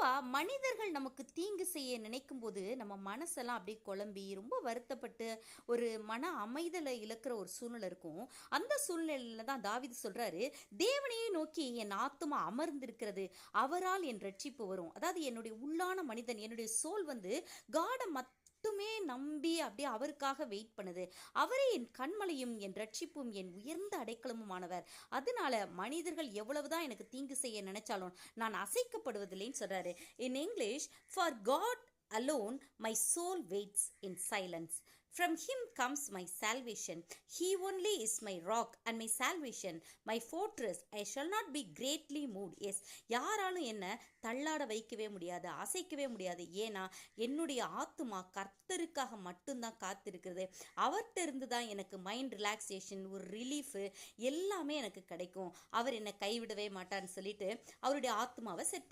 பொதுவா மனிதர்கள் நமக்கு தீங்கு செய்ய நினைக்கும்போது, நம்ம மனசெல்லாம் அப்படியே குழம்பி, ரொம்ப வருத்தப்பட்டு, ஒரு மன அமைதல இழக்கிற ஒரு சூழ்நிலை இருக்கும். அந்த சூழ்நிலையில தான் தாவீது சொல்றாரு, "தேவனையே நோக்கி என் ஆத்துமா அமர்ந்திருக்கிறது. அவரால் என் ரட்சிப்பு வரும்." அதாவது என்னுடைய உள்ளான மனிதன், என்னுடைய சோல் வந்து காட மட்டுமே நம்பி அப்படியே அவருக்காக வெயிட் பண்ணுது. அவரே என் கன்மலையும், என் ரட்சிப்பும், என் உயர்ந்த அடைக்கலமுமானவர். அதனால மனிதர்கள் எவ்வளவுதான் எனக்கு தீங்கு செய்ய நினைச்சாலும் நான் அசைக்கப்படுவதில்லைன்னு சொல்றாரு. In English, for God alone my soul waits in silence. From him comes my salvation. He only is my rock and my salvation, my fortress. I shall not be greatly moved. Yes, யாராலும் என்ன தள்ளாட வைக்கவே முடியாது, அசைக்கவே முடியாது. ஏன்னா என்னுடைய ஆத்துமா கர்த்தருக்காக மட்டும்தான் காத்திருக்கிறது. அவர்கிட்ட இருந்து தான் எனக்கு மைண்ட் ரிலாக்ஸேஷன், ஒரு ரிலீஃபு எல்லாமே எனக்கு கிடைக்கும். அவர் என்னை கைவிடவே மாட்டார்னு சொல்லிட்டு அவருடைய ஆத்மாவை செட்